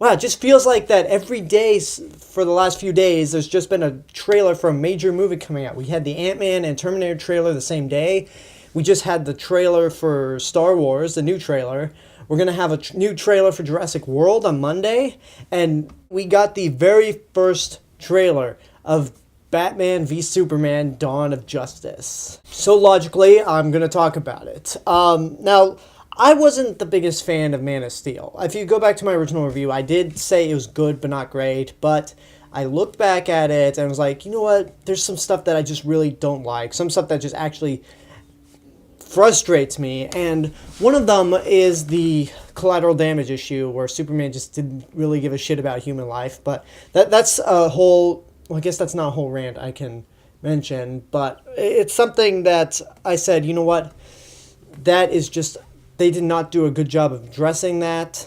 Wow, it just feels like that every day for the last few days, there's just been a trailer for a major movie coming out. We had the Ant-Man and Terminator trailer the same day. We just had the trailer for Star Wars, the new trailer. We're going to have a new trailer for Jurassic World on Monday. And we got the very first trailer of Batman v Superman: Dawn of Justice. So logically, I'm going to talk about it. Now, I wasn't the biggest fan of Man of Steel. If you go back to my original review, I did say it was good but not great, but I looked back at it and was like, you know what, there's some stuff that I just really don't like, some stuff that just actually frustrates me, and one of them is the collateral damage issue where Superman just didn't really give a shit about human life, but that's a whole, well, I guess that's not a whole rant I can mention, but it's something that I said, you know what, that is just, they did not do a good job of addressing that.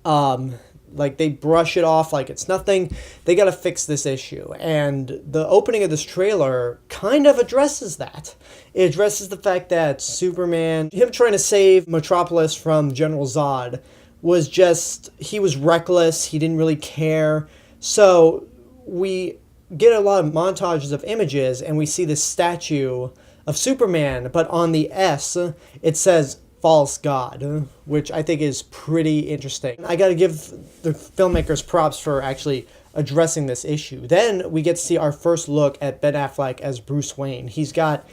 Like, they brush it off like it's nothing. They got to fix this issue. And the opening of this trailer kind of addresses that. It addresses the fact that Superman, him trying to save Metropolis from General Zod, was just, he was reckless. He didn't really care. So we get a lot of montages of images, and we see this statue of Superman, but on the S, it says false god, which I think is pretty interesting. I gotta give the filmmakers props for actually addressing this issue. Then we get to see our first look at Ben Affleck as Bruce Wayne. He's got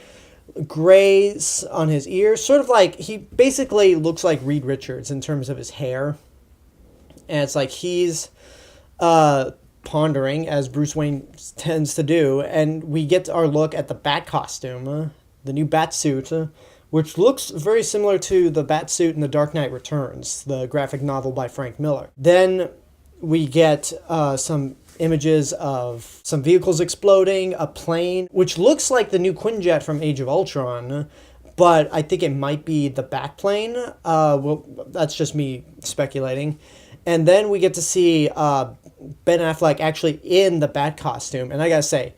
grays on his ears, sort of like, he basically looks like Reed Richards in terms of his hair. And it's like he's pondering, as Bruce Wayne tends to do, and we get our look at the Bat costume, the new Bat suit, which looks very similar to the bat suit in The Dark Knight Returns, the graphic novel by Frank Miller. Then we get some images of some vehicles exploding, a plane, which looks like the new Quinjet from Age of Ultron, but I think it might be the Batplane. Well, that's just me speculating. And then we get to see Ben Affleck actually in the Bat costume, and I gotta say,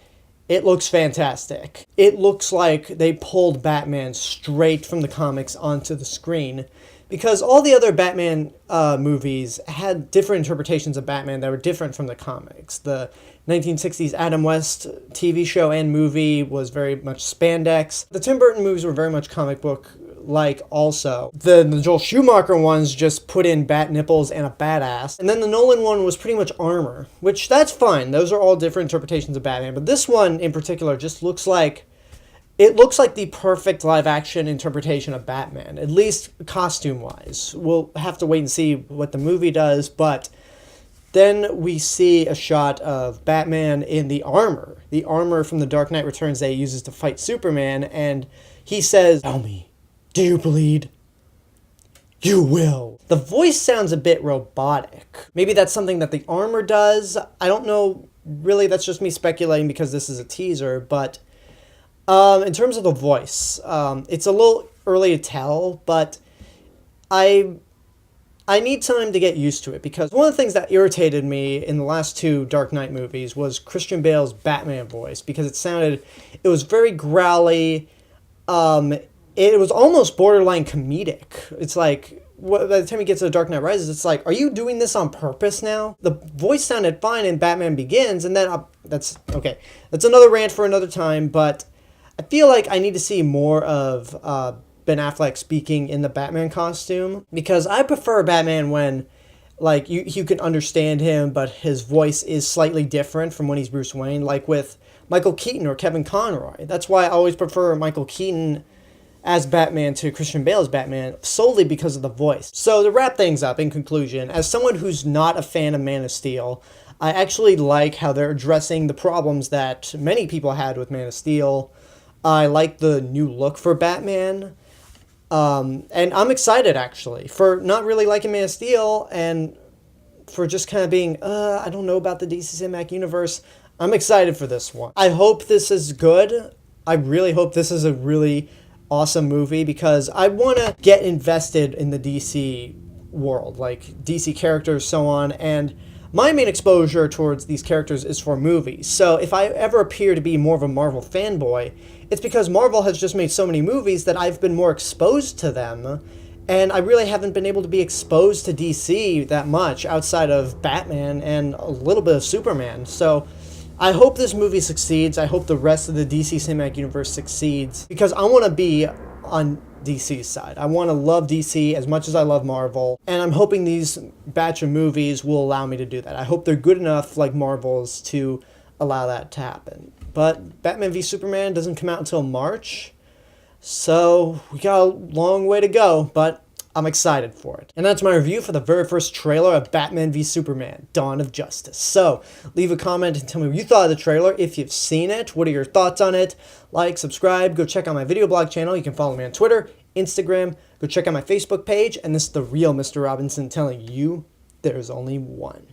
it looks fantastic. It looks like they pulled Batman straight from the comics onto the screen, because all the other Batman movies had different interpretations of Batman that were different from the comics. The 1960s Adam West TV show and movie was very much spandex. The Tim Burton movies were very much comic book-like also. The Joel Schumacher ones just put in bat nipples and a badass. And then the Nolan one was pretty much armor, which that's fine. Those are all different interpretations of Batman. But this one in particular just looks like, it looks like the perfect live-action interpretation of Batman, at least costume-wise. We'll have to wait and see what the movie does, but then we see a shot of Batman in the armor from The Dark Knight Returns that he uses to fight Superman, and he says, "Tell me, do you bleed? You will." The voice sounds a bit robotic. Maybe that's something that the armor does. I don't know. Really, that's just me speculating because this is a teaser, but in terms of the voice, it's a little early to tell, but I need time to get used to it, because one of the things that irritated me in the last two Dark Knight movies was Christian Bale's Batman voice, because it was very growly. It was almost borderline comedic. It's like, by the time he gets to The Dark Knight Rises, it's like, are you doing this on purpose now? The voice sounded fine in Batman Begins, and then, that's another rant for another time, but I feel like I need to see more of Ben Affleck speaking in the Batman costume, because I prefer Batman when, like, you can understand him, but his voice is slightly different from when he's Bruce Wayne, like with Michael Keaton or Kevin Conroy. That's why I always prefer Michael Keaton as Batman to Christian Bale as Batman, solely because of the voice. So to wrap things up, in conclusion, as someone who's not a fan of Man of Steel, I actually like how they're addressing the problems that many people had with Man of Steel. I like the new look for Batman. And I'm excited, actually, for not really liking Man of Steel and for just kind of being, I don't know about the DC Cinematic Universe. I'm excited for this one. I hope this is good. I really hope this is a really awesome movie, because I want to get invested in the DC world, like DC characters, so on, and my main exposure towards these characters is for movies. So if I ever appear to be more of a Marvel fanboy, it's because Marvel has just made so many movies that I've been more exposed to them, And I really haven't been able to be exposed to DC that much outside of Batman and a little bit of Superman. So I hope this movie succeeds. I hope the rest of the DC Cinematic Universe succeeds, because I want to be on DC's side. I want to love DC as much as I love Marvel, and I'm hoping these batch of movies will allow me to do that. I hope they're good enough, like Marvel's, to allow that to happen. But Batman v Superman doesn't come out until March, so we got a long way to go, but I'm excited for it. And that's my review for the very first trailer of Batman v Superman, Dawn of Justice. So leave a comment and tell me what you thought of the trailer. If you've seen it, what are your thoughts on it? Like, subscribe, go check out my video blog channel. You can follow me on Twitter, Instagram, go check out my Facebook page. And this is the real Mr. Robinson telling you there's only one.